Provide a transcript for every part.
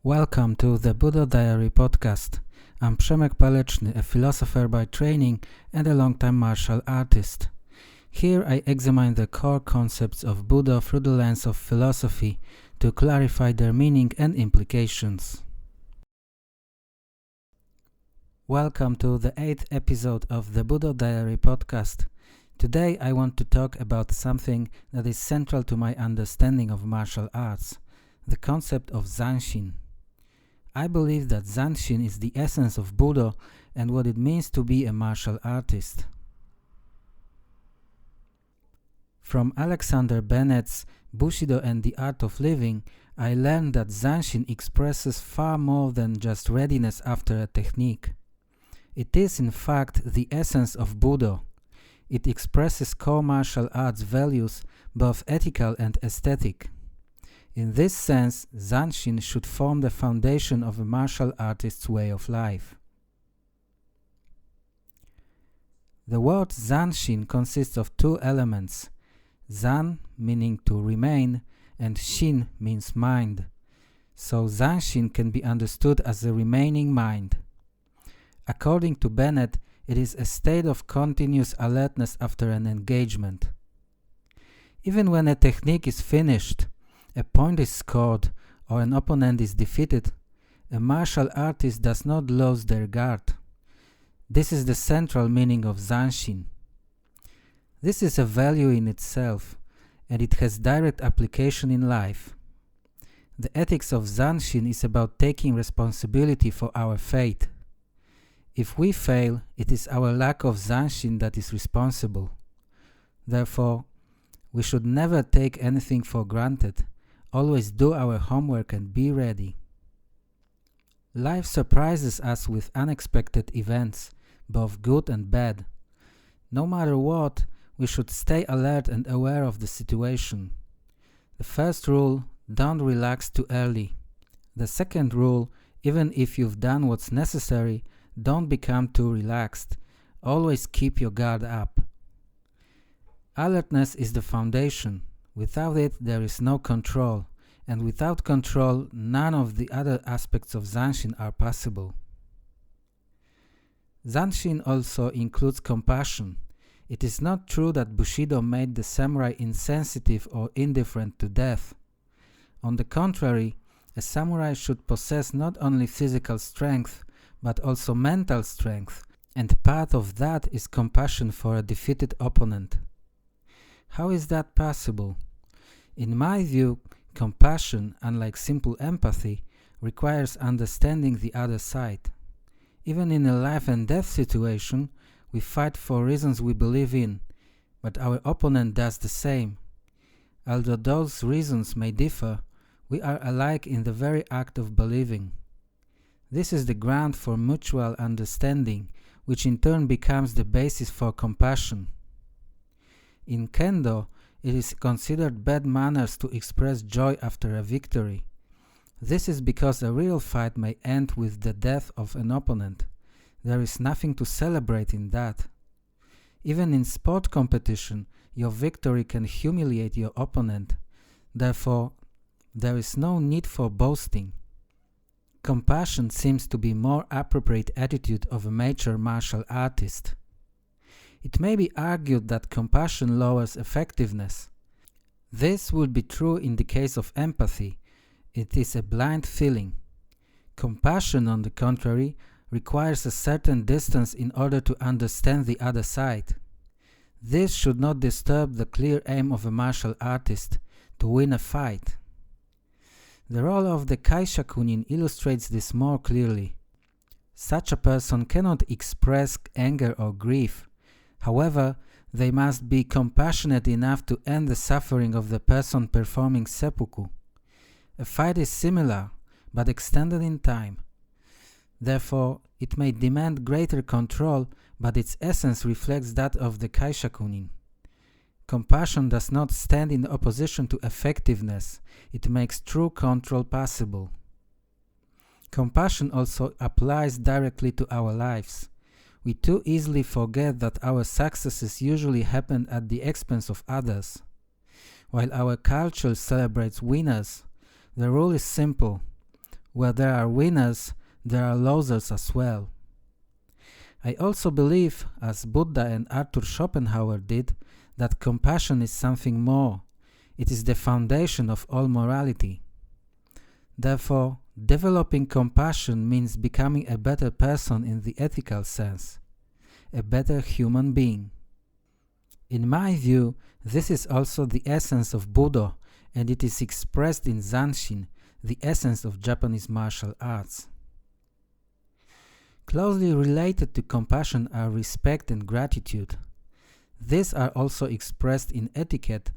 Welcome to the Budo Diary podcast. I'm Przemek Paleczny, a philosopher by training and a long-time martial artist. Here I examine the core concepts of Budo through the lens of philosophy to clarify their meaning and implications. Welcome to the 8th episode of the Budo Diary podcast. Today I want to talk about something that is central to my understanding of martial arts, the concept of Zanshin. I believe that Zanshin is the essence of Budo and what it means to be a martial artist. From Alexander Bennett's Bushido and the Art of Living, I learned that Zanshin expresses far more than just readiness after a technique. It is in fact the essence of Budo. It expresses core martial arts values, both ethical and aesthetic. In this sense, Zanshin should form the foundation of a martial artist's way of life. The word Zanshin consists of two elements. Zan meaning to remain and Shin means mind. So Zanshin can be understood as a remaining mind. According to Bennett, it is a state of continuous alertness after an engagement. Even when a technique is finished, a point is scored, or an opponent is defeated, a martial artist does not lose their guard. This is the central meaning of Zanshin. This is a value in itself, and it has direct application in life. The ethics of Zanshin is about taking responsibility for our fate. If we fail, it is our lack of Zanshin that is responsible. Therefore, we should never take anything for granted. Always do our homework and be ready. Life surprises us with unexpected events, both good and bad. No matter what, we should stay alert and aware of the situation. The first rule, don't relax too early. The second rule, even if you've done what's necessary, don't become too relaxed. Always keep your guard up. Alertness is the foundation. Without it, there is no control, and without control, none of the other aspects of Zanshin are possible. Zanshin also includes compassion. It is not true that Bushido made the samurai insensitive or indifferent to death. On the contrary, a samurai should possess not only physical strength, but also mental strength, and part of that is compassion for a defeated opponent. How is that possible? In my view, compassion, unlike simple empathy, requires understanding the other side. Even in a life and death situation, we fight for reasons we believe in, but our opponent does the same. Although those reasons may differ, we are alike in the very act of believing. This is the ground for mutual understanding, which in turn becomes the basis for compassion. In Kendo, it is considered bad manners to express joy after a victory. This is because a real fight may end with the death of an opponent. There is nothing to celebrate in that. Even in sport competition, your victory can humiliate your opponent. Therefore, there is no need for boasting. Compassion seems to be more appropriate attitude of a mature martial artist. It may be argued that compassion lowers effectiveness. This would be true in the case of empathy. It is a blind feeling. Compassion, on the contrary, requires a certain distance in order to understand the other side. This should not disturb the clear aim of a martial artist, to win a fight. The role of the Kaishakunin illustrates this more clearly. Such a person cannot express anger or grief. However, they must be compassionate enough to end the suffering of the person performing seppuku. A fight is similar, but extended in time. Therefore, it may demand greater control, but its essence reflects that of the Kaishakunin. Compassion does not stand in opposition to effectiveness. It makes true control possible. Compassion also applies directly to our lives. We too easily forget that our successes usually happen at the expense of others. While our culture celebrates winners, the rule is simple. where there are winners, there are losers as well. I also believe, as Buddha and Arthur Schopenhauer did, that compassion is something more. It is the foundation of all morality. Therefore, developing compassion means becoming a better person in the ethical sense, a better human being. In my view, this is also the essence of Budo, and it is expressed in Zanshin, the essence of Japanese martial arts. Closely related to compassion are respect and gratitude. These are also expressed in etiquette,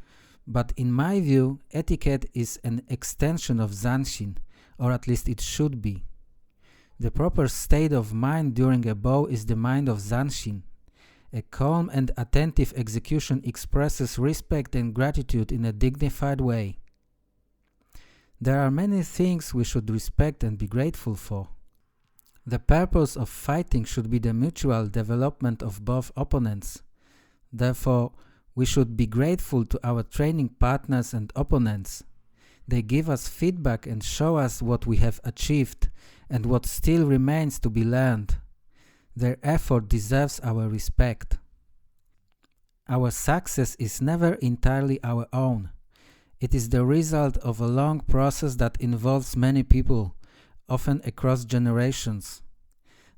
but in my view, etiquette is an extension of Zanshin, or at least it should be. The proper state of mind during a bow is the mind of Zanshin. A calm and attentive execution expresses respect and gratitude in a dignified way. There are many things we should respect and be grateful for. The purpose of fighting should be the mutual development of both opponents. Therefore, we should be grateful to our training partners and opponents. They give us feedback and show us what we have achieved and what still remains to be learned. Their effort deserves our respect. Our success is never entirely our own. It is the result of a long process that involves many people, often across generations.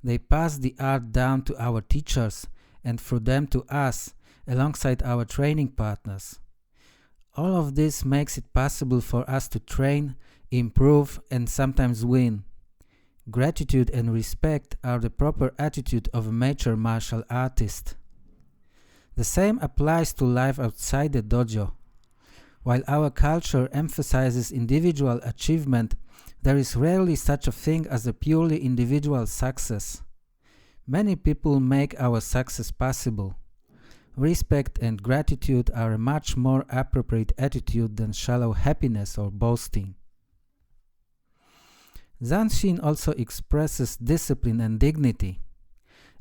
They pass the art down to our teachers and through them to us, alongside our training partners. All of this makes it possible for us to train, improve, and sometimes win. Gratitude and respect are the proper attitude of a mature martial artist. The same applies to life outside the dojo. While our culture emphasizes individual achievement, there is rarely such a thing as a purely individual success. Many people make our success possible. Respect and gratitude are a much more appropriate attitude than shallow happiness or boasting. Zanshin also expresses discipline and dignity.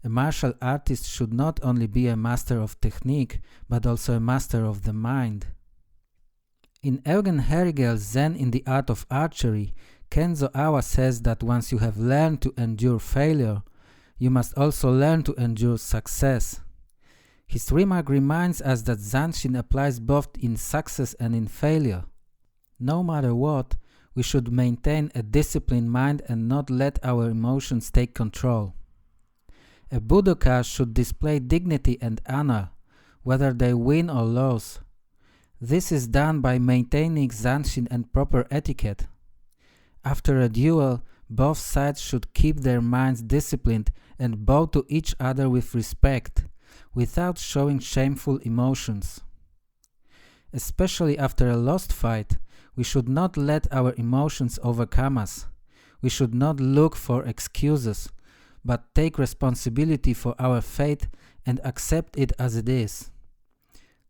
A martial artist should not only be a master of technique, but also a master of the mind. In Eugen Herigel's Zen in the Art of Archery, Kenzo Awa says that once you have learned to endure failure, you must also learn to endure success. His remark reminds us that Zanshin applies both in success and in failure. No matter what, we should maintain a disciplined mind and not let our emotions take control. A Budoka should display dignity and honor, whether they win or lose. This is done by maintaining Zanshin and proper etiquette. After a duel, both sides should keep their minds disciplined and bow to each other with respect, without showing shameful emotions. Especially after a lost fight, we should not let our emotions overcome us. We should not look for excuses, but take responsibility for our fate and accept it as it is.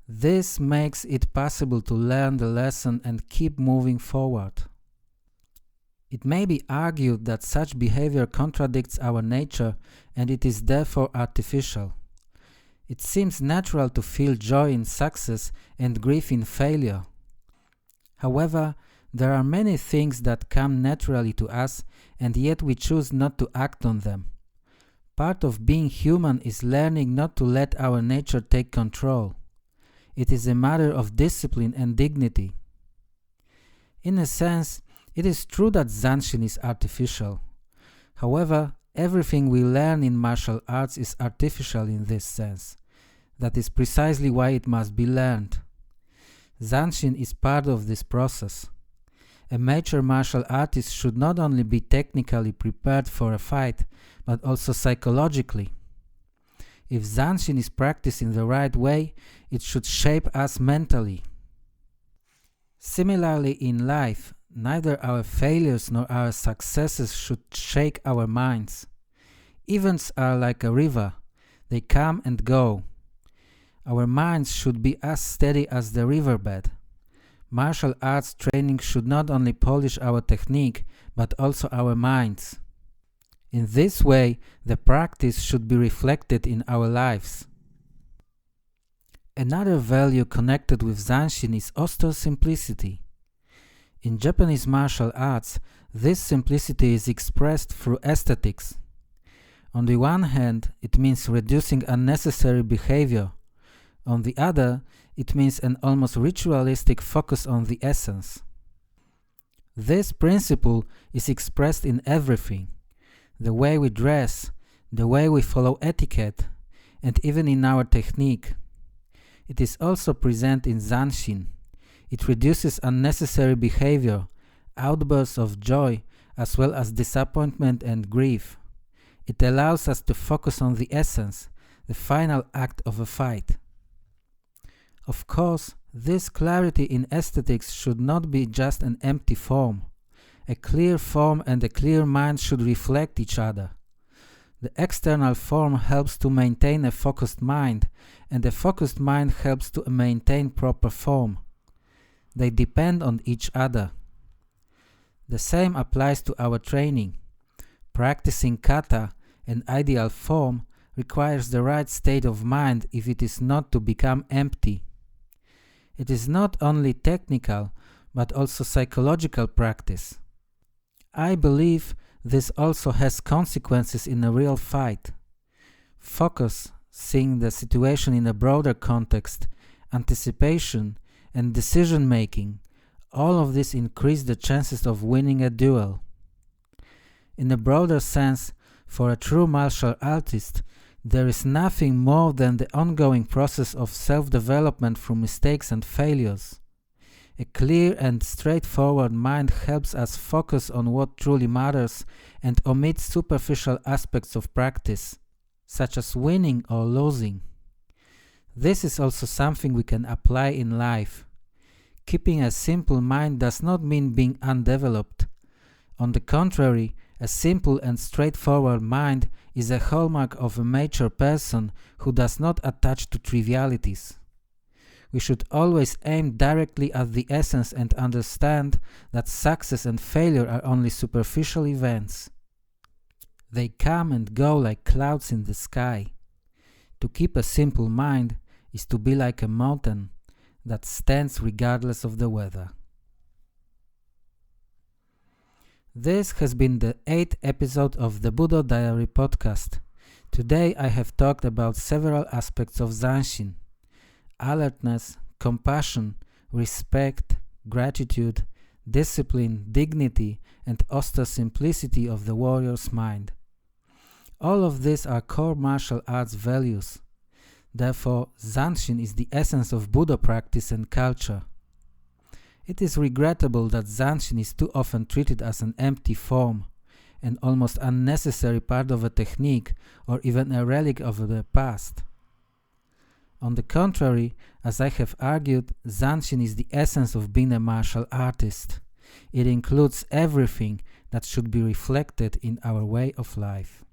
This makes it possible to learn the lesson and keep moving forward. It may be argued that such behavior contradicts our nature and it is therefore artificial. It seems natural to feel joy in success and grief in failure. However, there are many things that come naturally to us and yet we choose not to act on them. Part of being human is learning not to let our nature take control. It is a matter of discipline and dignity. In a sense, it is true that Zanshin is artificial. However, everything we learn in martial arts is artificial in this sense. That is precisely why it must be learned. Zanshin is part of this process. A mature martial artist should not only be technically prepared for a fight, but also psychologically. If Zanshin is practiced in the right way, it should shape us mentally. Similarly in life, neither our failures nor our successes should shake our minds. Events are like a river. They come and go. Our minds should be as steady as the riverbed. Martial arts training should not only polish our technique, but also our minds. In this way, the practice should be reflected in our lives. Another value connected with Zanshin is Austere Simplicity. In Japanese martial arts, This simplicity is expressed through aesthetics. On the one hand, it means reducing unnecessary behavior. On the other, it means an almost ritualistic focus on the essence. This principle is expressed in everything: the way we dress, the way we follow etiquette, and even in our technique. It is also present in Zanshin. It reduces unnecessary behavior, outbursts of joy, as well as disappointment and grief. It allows us to focus on the essence, the final act of a fight. Of course, this clarity in aesthetics should not be just an empty form. A clear form and a clear mind should reflect each other. The external form helps to maintain a focused mind, and a focused mind helps to maintain proper form. They depend on each other. The same applies to our training. Practicing kata, an ideal form, requires the right state of mind if it is not to become empty. It is not only technical, but also psychological practice. I believe this also has consequences in a real fight. Focus, seeing the situation in a broader context, anticipation, and decision-making, all of this increase the chances of winning a duel. In a broader sense, for a true martial artist, there is nothing more than the ongoing process of self-development through mistakes and failures. A clear and straightforward mind helps us focus on what truly matters and omit superficial aspects of practice, such as winning or losing. This is also something we can apply in life. Keeping a simple mind does not mean being undeveloped. On the contrary, a simple and straightforward mind is a hallmark of a mature person who does not attach to trivialities. We should always aim directly at the essence and understand that success and failure are only superficial events. They come and go like clouds in the sky. To keep a simple mind is to be like a mountain that stands regardless of the weather. This has been the 8th episode of the Budo Diary podcast. Today I have talked about several aspects of Zanshin: alertness, compassion, respect, gratitude, discipline, dignity, and austere simplicity of the warrior's mind. All of these are core martial arts values. Therefore, Zanshin is the essence of Budo practice and culture. It is regrettable that Zanshin is too often treated as an empty form, an almost unnecessary part of a technique, or even a relic of the past. On the contrary, as I have argued, Zanshin is the essence of being a martial artist. It includes everything that should be reflected in our way of life.